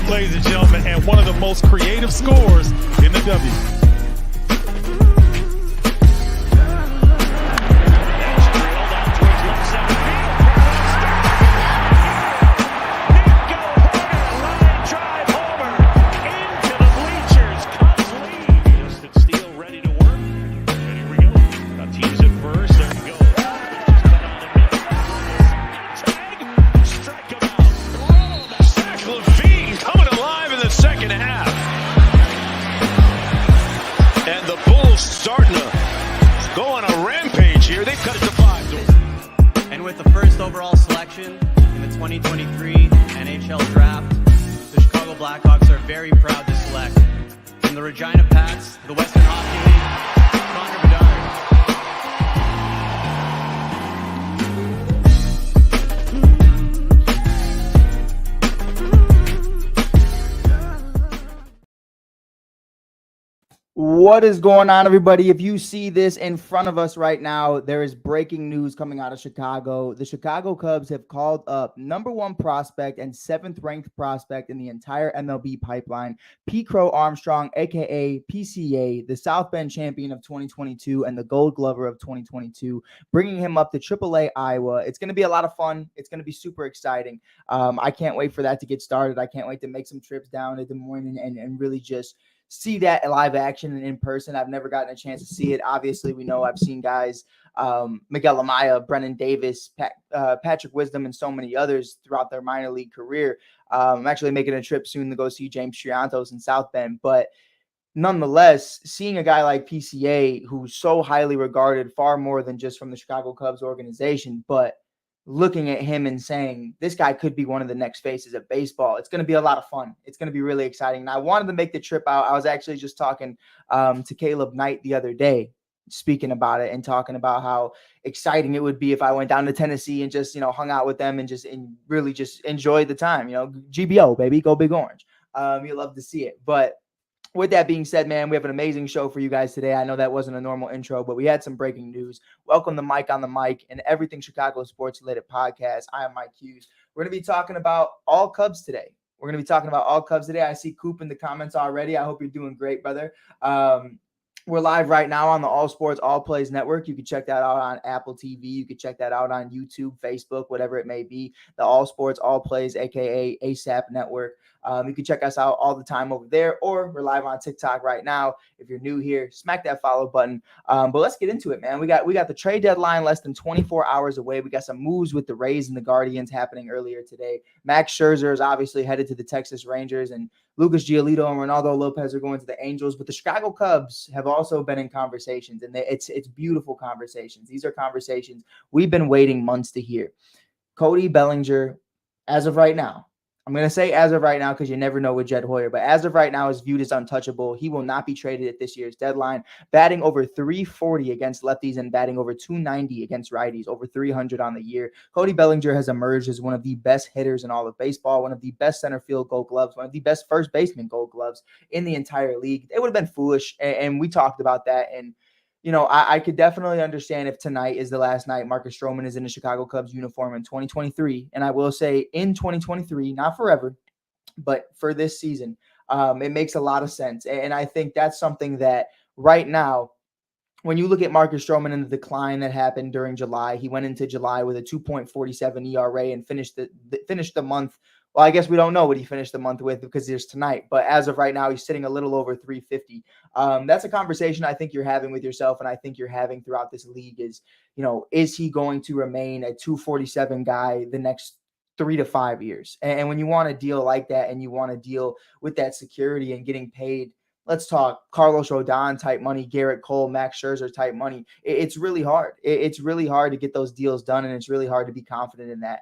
ladies and gentlemen, and one of the most creative scorers in the W. Overall selection in the 2023 NHL Draft, the Chicago Blackhawks are very proud to select from the Regina Pats, the Western Hockey League, Connor Bedard. What is going on, everybody? If you see this in front of us right now, there is breaking news coming out of Chicago. The Chicago Cubs have called up number 1 prospect and 7th ranked prospect in the entire MLB pipeline, Pete Crow-Armstrong, aka PCA, the South Bend champion of 2022 and the Gold Glover of 2022, bringing him up to AAA Iowa. It's going to be a lot of fun. It's going to be super exciting. I can't wait for that to get started. I can't wait to make some trips down to Des Moines and really just see that live action and in person. I've never gotten a chance to see it. Obviously, we know I've seen guys, Miguel Amaya, Brennan Davis, Patrick Wisdom, and so many others throughout their minor league career. I'm actually making a trip soon to go see James Triantos in South Bend. But nonetheless, seeing a guy like PCA, who's so highly regarded, far more than just from the Chicago Cubs organization, but looking at him and saying, this guy could be one of the next faces of baseball. It's going to be a lot of fun. It's going to be really exciting. And I wanted to make the trip out. I was actually just talking to Caleb Knight the other day, speaking about it and talking about how exciting it would be if I went down to Tennessee and just, hung out with them and really just enjoyed the time. GBO, baby, go Big Orange. You love to see it. But with that being said, man, we have an amazing show for you guys today. I know that wasn't a normal intro, but we had some breaking news. Welcome to Mike on the Mic and Everything Chicago Sports Related Podcast. I am Mike Hughes. We're going to be talking about all Cubs today. I see Coop in the comments already. I hope you're doing great, brother. We're live right now on the All Sports All Plays Network. You can check that out on Apple TV. You can check that out on YouTube, Facebook, whatever it may be. The All Sports All Plays, a.k.a. ASAP Network. You can check us out all the time over there, or we're live on TikTok right now. If you're new here, smack that follow button. But let's get into it, man. We got the trade deadline less than 24 hours away. We got some moves with the Rays and the Guardians happening earlier today. Max Scherzer is obviously headed to the Texas Rangers, and Lucas Giolito and Ronaldo Lopez are going to the Angels. But the Chicago Cubs have also been in conversations, and it's beautiful conversations. These are conversations we've been waiting months to hear. Cody Bellinger, as of right now, I'm going to say as of right now because you never know with Jed Hoyer, but as of right now is viewed as untouchable. He will not be traded at this year's deadline, batting over 340 against lefties and batting over 290 against righties, over 300 on the year. Cody Bellinger has emerged as one of the best hitters in all of baseball, one of the best center field Gold Gloves, one of the best first baseman Gold Gloves in the entire league. It would have been foolish, and we talked about that, and I could definitely understand if tonight is the last night Marcus Stroman is in the Chicago Cubs uniform in 2023. And I will say in 2023, not forever, but for this season, it makes a lot of sense. And I think that's something that right now, when you look at Marcus Stroman and the decline that happened during July, he went into July with a 2.47 ERA and finished the month. Well, I guess we don't know what he finished the month with because there's tonight. But as of right now, he's sitting a little over 350. That's a conversation I think you're having with yourself, and I think you're having throughout this league is he going to remain a 247 guy the next 3 to 5 years? And when you want a deal like that and you want to deal with that security and getting paid, let's talk Carlos Rodon type money, Garrett Cole, Max Scherzer type money. It's really hard. It's really hard to get those deals done, and it's really hard to be confident in that.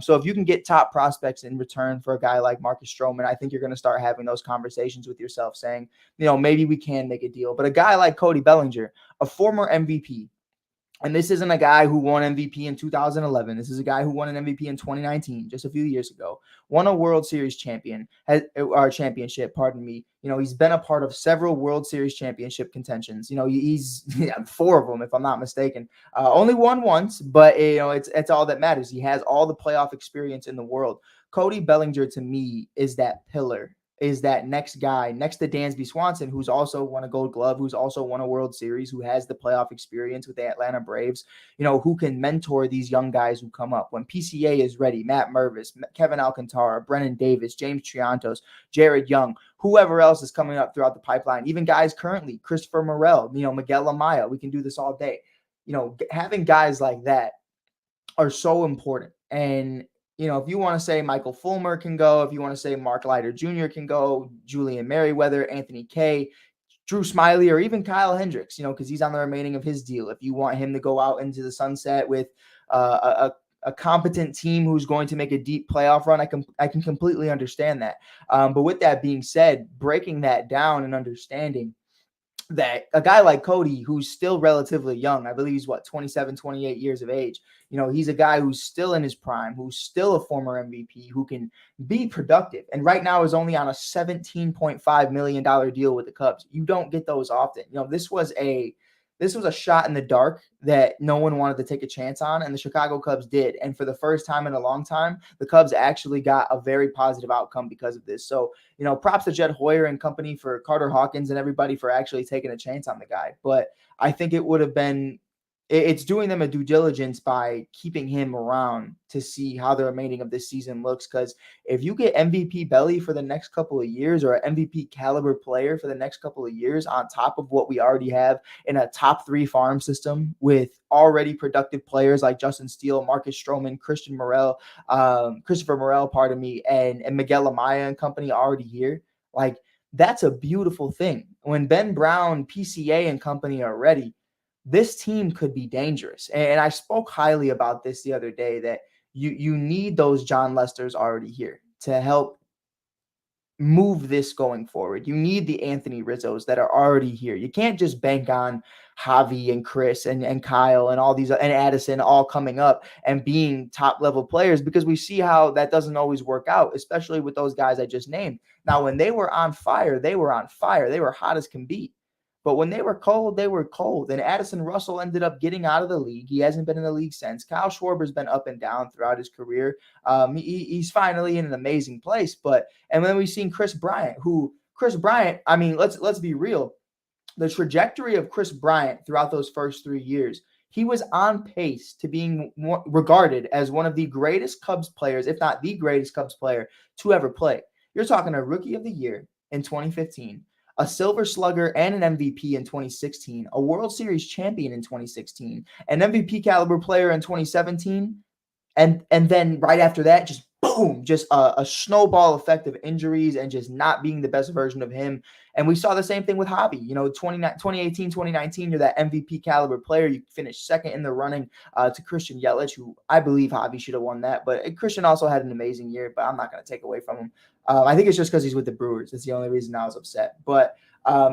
So if you can get top prospects in return for a guy like Marcus Stroman, I think you're going to start having those conversations with yourself saying, maybe we can make a deal. But a guy like Cody Bellinger, a former MVP, And this isn't a guy who won MVP in 2011. This is a guy who won an MVP in 2019, just a few years ago. Won a World Series championship, pardon me. He's been a part of several World Series championship contentions. He's 4 of them, if I'm not mistaken. Only won once, but it's all that matters. He has all the playoff experience in the world. Cody Bellinger, to me, is that pillar, is that next guy next to Dansby Swanson, who's also won a Gold Glove, who's also won a World Series, who has the playoff experience with the Atlanta Braves, who can mentor these young guys who come up. When PCA is ready, Matt Mervis, Kevin Alcantara, Brennan Davis, James Triantos, Jared Young, whoever else is coming up throughout the pipeline, even guys currently, Christopher Morel, Miguel Amaya, we can do this all day. Having guys like that are so important. And if you want to say Michael Fulmer can go, if you want to say Mark Leiter Jr. can go, Julian Merriweather, Anthony Kay, Drew Smiley, or even Kyle Hendricks, because he's on the remaining of his deal. If you want him to go out into the sunset with a competent team who's going to make a deep playoff run, I can completely understand that. But with that being said, breaking that down and understanding that a guy like Cody, who's still relatively young, I believe he's 27, 28 years of age. He's a guy who's still in his prime, who's still a former MVP, who can be productive. And right now is only on a $17.5 million deal with the Cubs. You don't get those often. This was a shot in the dark that no one wanted to take a chance on, and the Chicago Cubs did. And for the first time in a long time, the Cubs actually got a very positive outcome because of this. So, props to Jed Hoyer and company, for Carter Hawkins and everybody for actually taking a chance on the guy. But I think it would have been it's doing them a due diligence by keeping him around to see how the remaining of this season looks. Because if you get MVP Belly for the next couple of years, or an MVP caliber player for the next couple of years, on top of what we already have in a top 3 farm system with already productive players like Justin Steele, Marcus Stroman, Christopher Morel, and Miguel Amaya and company already here, like, that's a beautiful thing. When Ben Brown, PCA and company are ready, this team could be dangerous. And I spoke highly about this the other day, that you need those John Lesters already here to help move this going forward. You need the Anthony Rizzos that are already here. You can't just bank on Javi and Chris and Kyle and all these, and Addison, all coming up and being top level players, because we see how that doesn't always work out, especially with those guys I just named. Now, when they were on fire, they were on fire. They were hot as can be. But when they were cold, they were cold. And Addison Russell ended up getting out of the league. He hasn't been in the league since. Kyle Schwarber's been up and down throughout his career. He's finally in an amazing place. And then we've seen Chris Bryant, I mean, let's be real. The trajectory of Chris Bryant throughout those first 3 years, he was on pace to being regarded as one of the greatest Cubs players, if not the greatest Cubs player to ever play. You're talking a Rookie of the Year in 2015. A Silver Slugger and an MVP in 2016, a World Series champion in 2016, an MVP caliber player in 2017, and then right after that, just boom, just a snowball effect of injuries and just not being the best version of him. And we saw the same thing with Javi. 2018, 2019, you're that MVP caliber player. You finished second in the running to Christian Yelich, who I believe Javi should have won that. But Christian also had an amazing year, but I'm not going to take away from him. I think it's just because he's with the Brewers. That's the only reason I was upset. But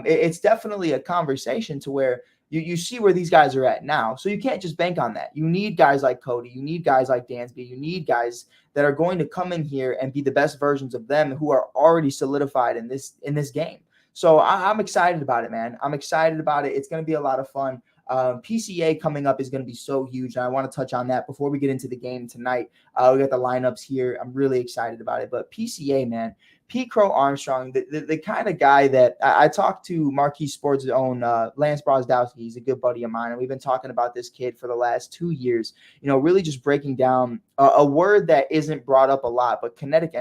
it's definitely a conversation to where you see where these guys are at now. So you can't just bank on that. You need guys like Cody. You need guys like Dansby. You need guys that are going to come in here and be the best versions of them, who are already solidified in this game. So I'm excited about it, man. I'm excited about it. It's going to be a lot of fun. PCA coming up is going to be so huge, and I want to touch on that before we get into the game tonight. We got the lineups here. I'm really excited about it. But PCA, man, Pete Crow-Armstrong, the kind of guy that I talked to Marquee Sports' own Lance Brosdowski. He's a good buddy of mine, and we've been talking about this kid for the last 2 years, really just breaking down a word that isn't brought up a lot, but kinetic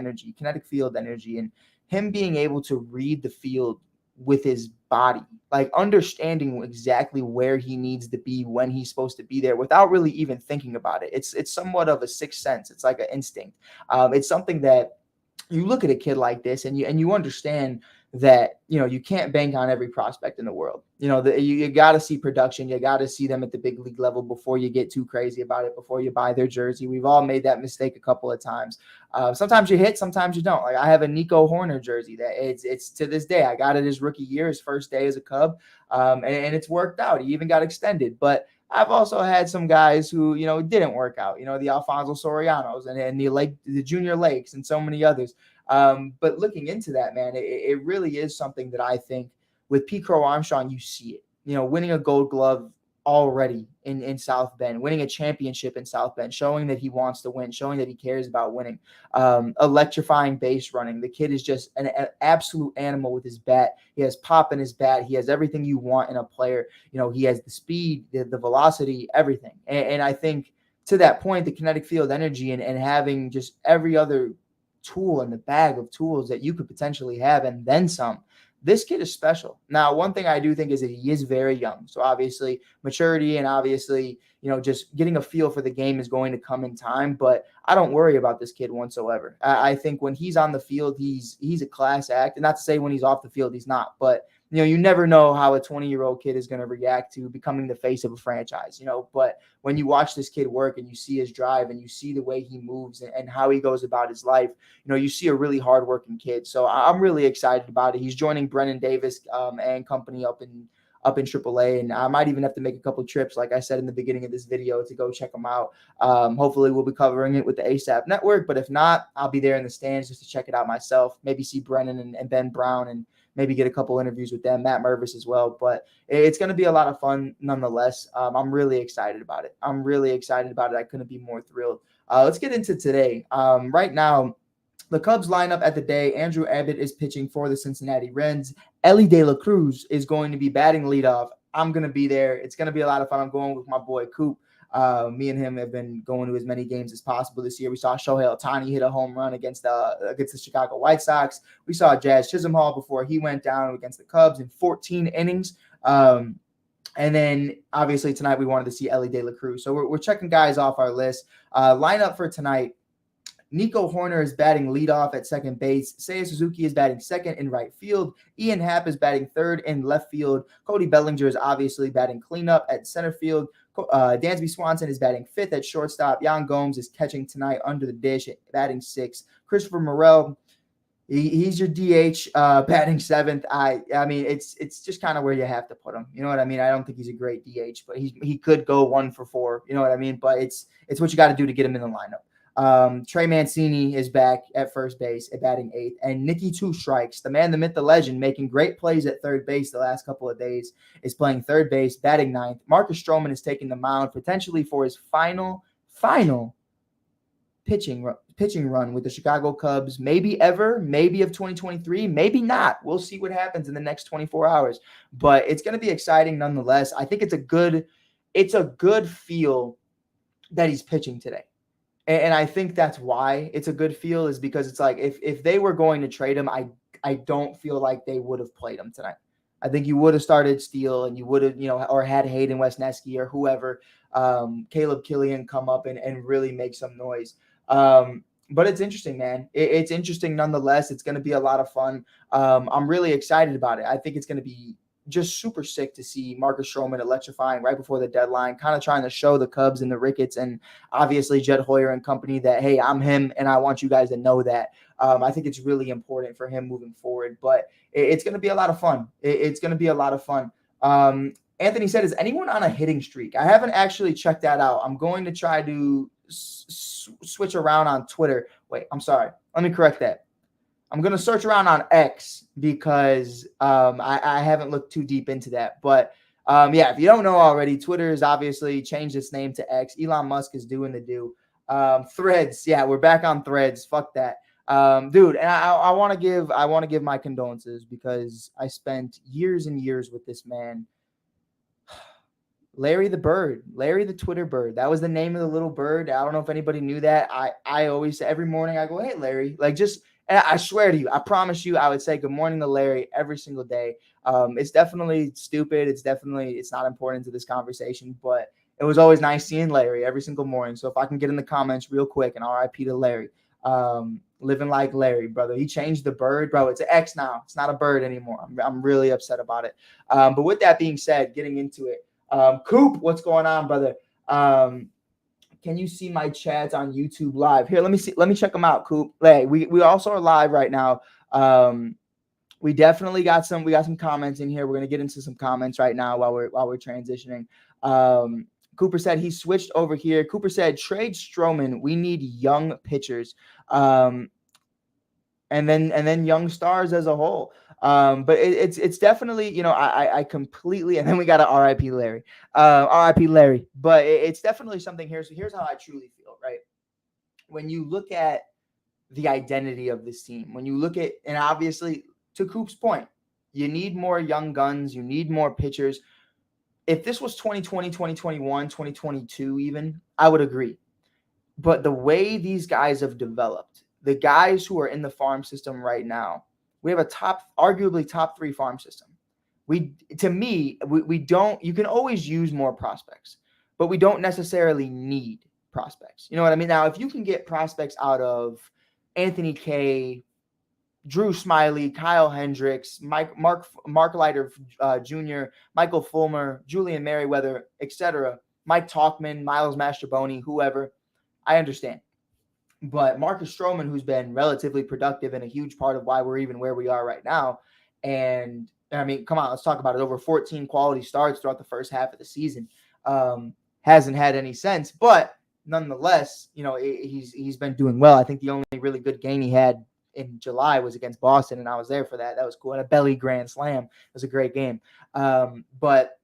field energy, and him being able to read the field with his body, like understanding exactly where he needs to be when he's supposed to be there without really even thinking about it. It's somewhat of a sixth sense. It's like an instinct. It's something that you look at a kid like this and you understand that, you can't bank on every prospect in the world. You got to see production. You got to see them at the big league level before you get too crazy about it, before you buy their jersey. We've all made that mistake a couple of times. Sometimes you hit, sometimes you don't. Like, I have a Nico Horner jersey that it's to this day. I got it his rookie year, his first day as a Cub. And it's worked out. He even got extended. But I've also had some guys who, didn't work out, the Alfonso Sorianos and the Junior Lakes and so many others. But looking into that, man, it really is something that I think with Pete Crow-Armstrong, you see it, winning a Gold Glove already in South Bend, winning a championship in South Bend, showing that he wants to win, showing that he cares about winning, electrifying base running. The kid is just an absolute animal with his bat. He has pop in his bat. He has everything you want in a player. He has the speed, the velocity, everything. And I think to that point, the kinetic field energy and having just every other tool in the bag of tools that you could potentially have and then some. This kid is special. Now, one thing I do think is that he is very young. So obviously maturity and obviously, just getting a feel for the game is going to come in time, but I don't worry about this kid whatsoever. I think when he's on the field, he's a class act, and not to say when he's off the field, he's not, but you never know how a 20-year-old kid is going to react to becoming the face of a franchise, but when you watch this kid work and you see his drive and you see the way he moves and how he goes about his life, you see a really hardworking kid. So I'm really excited about it. He's joining Brennan Davis and company up in AAA, and I might even have to make a couple trips, like I said in the beginning of this video, to go check them out. Hopefully we'll be covering it with the ASAP network, but if not, I'll be there in the stands just to check it out myself, maybe see Brennan and Ben Brown and maybe get a couple interviews with them, Matt Mervis as well. But it's going to be a lot of fun nonetheless. I'm really excited about it. I couldn't be more thrilled. Let's get into today. Right now, the Cubs lineup at the day: Andrew Abbott is pitching for the Cincinnati Reds. Elly De La Cruz is going to be batting leadoff. I'm going to be there. It's going to be a lot of fun. I'm going with my boy Coop. Me and him have been going to as many games as possible this year. We saw Shohei Ohtani hit a home run against the Chicago White Sox. We saw Jazz Chisholm before he went down against the Cubs in 14 innings. And then obviously tonight we wanted to see Elly De La Cruz. So we're checking guys off our list. Lineup for tonight: Nico Horner is batting leadoff at second base. Seiya Suzuki is batting second in right field. Ian Happ is batting third in left field. Cody Bellinger is obviously batting cleanup at center field. Dansby Swanson is batting fifth at shortstop. Yan Gomes is catching tonight under the dish at batting sixth. Christopher Morel, he's your DH, batting seventh. I mean, it's just kind of where you have to put him. You know what I mean? I don't think he's a great DH, but he could go 1 for 4. You know what I mean? But it's what you got to do to get him in the lineup. Trey Mancini is back at first base at batting eighth, and Nicky Two Strikes, the man, the myth, the legend, making great plays at third base the last couple of days, is playing third base, batting ninth. Marcus Stroman is taking the mound potentially for his final pitching run with the Chicago Cubs, maybe ever, maybe of 2023, maybe not. We'll see what happens in the next 24 hours, but it's going to be exciting nonetheless. I think it's a good feel that he's pitching today. And I think that's why it's a good feel, is because it's like if they were going to trade him, I don't feel like they would have played him tonight. I think you would have started Steele and you would have, or had Hayden Wesneski or whoever, Caleb Killian come up and really make some noise. But it's interesting, man. It's interesting nonetheless. It's going to be a lot of fun. I'm really excited about it. I think it's going to be just super sick to see Marcus Stroman electrifying right before the deadline, kind of trying to show the Cubs and the Ricketts and obviously Jed Hoyer and company that, hey, I'm him and I want you guys to know that. I think it's really important for him moving forward, but it's going to be a lot of fun. It's going to be a lot of fun. Anthony said, is anyone on a hitting streak? I haven't actually checked that out. I'm going to try to switch around on Twitter. Wait, I'm sorry. Let me correct that. I'm going to search around on X because I haven't looked too deep into that. But, yeah, if you don't know already, Twitter has obviously changed its name to X. Elon Musk is doing the do. Threads. Yeah, we're back on Threads. Fuck that. Dude, and I want to give my condolences because I spent years and years with this man. Larry the Bird, Larry the Twitter Bird. That was the name of the little bird. I don't know if anybody knew that. I always say every morning I go, hey, Larry, and I swear to you, I promise you, I would say good morning to Larry every single day. It's definitely stupid. It's not important to this conversation, but it was always nice seeing Larry every single morning. So if I can get in the comments real quick, and RIP to Larry, living like Larry, brother. He changed the bird, bro. It's an X now. It's not a bird anymore. I'm really upset about it. But with that being said, getting into it, Coop, what's going on, brother? Can you see my chats on YouTube live? Here, let me see. Let me check them out, Coop. Hey, we also are live right now. We definitely got some comments in here. We're gonna get into some comments right now while we're transitioning. Cooper said he switched over here. Cooper said, trade Stroman. We need young pitchers. And then young stars as a whole. But it's definitely, I completely, and then we got a RIP Larry. RIP Larry. But it's definitely something here. So here's how I truly feel, right? When you look at the identity of this team, when you look at, and obviously to Coop's point, you need more young guns, you need more pitchers. If this was 2020, 2021, 2022 even, I would agree. But the way these guys have developed, the guys who are in the farm system right now, we have a arguably top 3 farm system. We don't, you can always use more prospects, but we don't necessarily need prospects. You know what I mean? Now, if you can get prospects out of Anthony Kay, Drew Smiley, Kyle Hendricks, Mark Leiter Jr., Michael Fulmer, Julian Merriweather, etc., Mike Talkman, Miles Mastrobuoni, whoever, I understand. But Marcus Stroman, who's been relatively productive and a huge part of why we're even where we are right now, and I mean, come on, let's talk about it. Over 14 quality starts throughout the first half of the season. Hasn't had any sense, but nonetheless, he's been doing well. I think the only really good game he had in July was against Boston, and I was there for that. That was cool. And a belly grand slam. It was a great game. But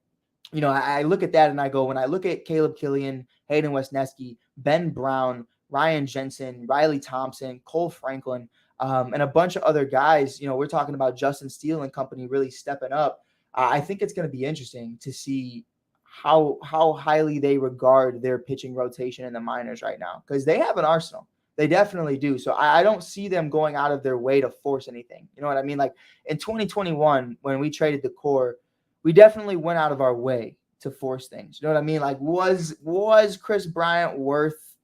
I look at that and I go, when I look at Caleb Killian, Hayden Wesneski, Ben Brown, Ryan Jensen, Riley Thompson, Cole Franklin, and a bunch of other guys, we're talking about Justin Steele and company really stepping up. I think it's going to be interesting to see how highly they regard their pitching rotation in the minors right now, because they have an arsenal. They definitely do. So I don't see them going out of their way to force anything. You know what I mean? Like in 2021, when we traded the core, we definitely went out of our way to force things. You know what I mean? Like was Chris Bryant worth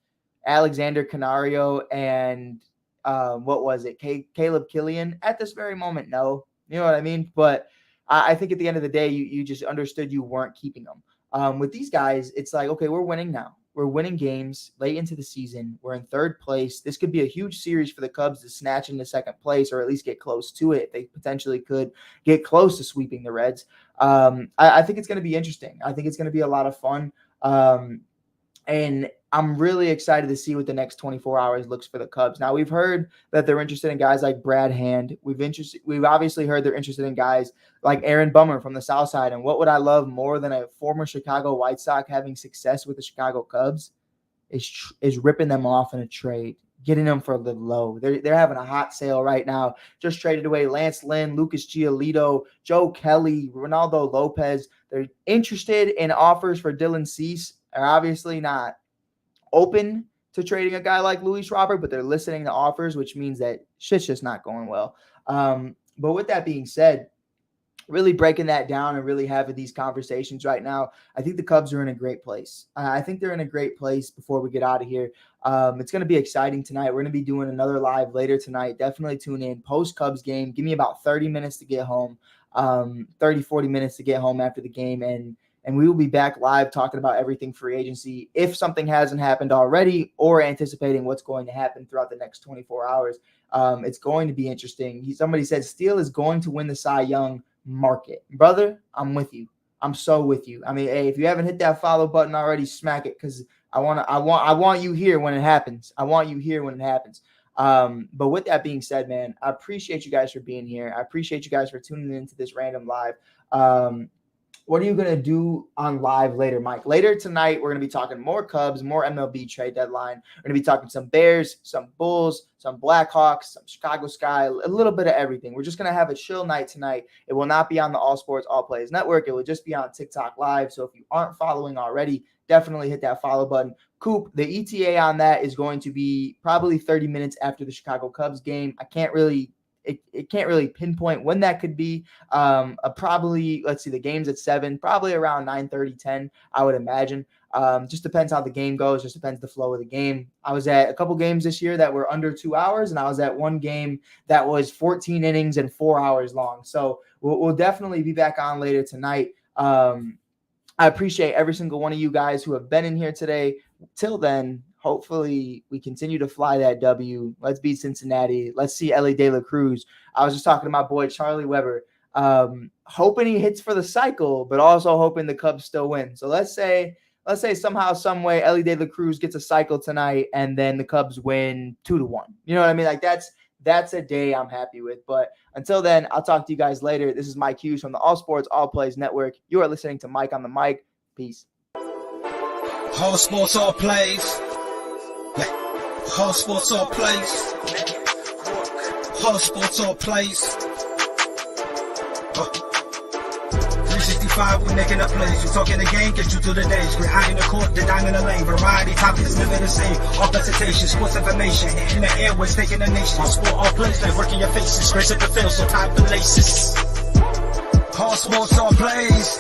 Alexander Canario and what was it? Caleb Killian? At this very moment, no. You know what I mean? But I think at the end of the day, you just understood you weren't keeping them. With these guys, it's like, okay, we're winning now. We're winning games late into the season. We're in third place. This could be a huge series for the Cubs to snatch into second place, or at least get close to it. They potentially could get close to sweeping the Reds. I think it's going to be interesting. I think it's going to be a lot of fun. And I'm really excited to see what the next 24 hours looks for the Cubs. Now, we've heard that they're interested in guys like Brad Hand. We've obviously heard they're interested in guys like Aaron Bummer from the South Side. And what would I love more than a former Chicago White Sox having success with the Chicago Cubs is ripping them off in a trade, getting them for the low. They're having a hot sale right now. Just traded away Lance Lynn, Lucas Giolito, Joe Kelly, Ronaldo Lopez. They're interested in offers for Dylan Cease. Are obviously not open to trading a guy like Luis Robert, but they're listening to offers, which means that shit's just not going well. But with that being said, really breaking that down and really having these conversations right now, I think the Cubs are in a great place. I think they're in a great place before we get out of here. It's going to be exciting tonight. We're going to be doing another live later tonight. Definitely tune in. Post-Cubs game, give me about 30 minutes to get home, 30, 40 minutes to get home after the game, and we will be back live talking about everything free agency, if something hasn't happened already, or anticipating what's going to happen throughout the next 24 hours. It's going to be interesting. Somebody said Steele is going to win the Cy Young. Market. Brother, I'm with you. I'm so with you. I mean, hey, if you haven't hit that follow button already, smack it, because I want you here when it happens. I want you here when it happens. But with that being said, man, I appreciate you guys for being here. I appreciate you guys for tuning into this random live. What are you going to do on live later, Mike? Later tonight, we're going to be talking more Cubs, more MLB trade deadline. We're going to be talking some Bears, some Bulls, some Blackhawks, some Chicago Sky, a little bit of everything. We're just going to have a chill night tonight. It will not be on the All Sports, All Plays Network. It will just be on TikTok Live. So if you aren't following already, definitely hit that follow button. Coop, the ETA on that is going to be probably 30 minutes after the Chicago Cubs game. It can't really pinpoint when that could be. Probably, let's see, the game's at 7, probably around 9:30, 10, I would imagine. Just depends how the game goes. Just depends the flow of the game. I was at a couple games this year that were under 2 hours, and I was at one game that was 14 innings and 4 hours long. So we'll definitely be back on later tonight. I appreciate every single one of you guys who have been in here today. Till then, hopefully we continue to fly that W. Let's beat Cincinnati. Let's see Ellie De La Cruz. I was just talking to my boy Charlie Weber, hoping he hits for the cycle, but also hoping the Cubs still win. So let's say let's say somehow, some way, Elly De La Cruz gets a cycle tonight, and then the Cubs win 2-1. You know what I mean? Like that's a day I'm happy with. But until then, I'll talk to you guys later. This is Mike Hughes from the All Sports All Plays Network. You are listening to Mike on the Mic. Peace. All sports, all plays. All sports, all plays. All sports, all plays. 365, we're making up plays. We're talking the game, get you through the days. We're high in the court, the dime in the lane. Variety, topics, living the same. All presentation, sports information. In the airways, taking the nation. All sport, all plays, like working your faces. Grace at the field, so tie the laces. All sports, all plays.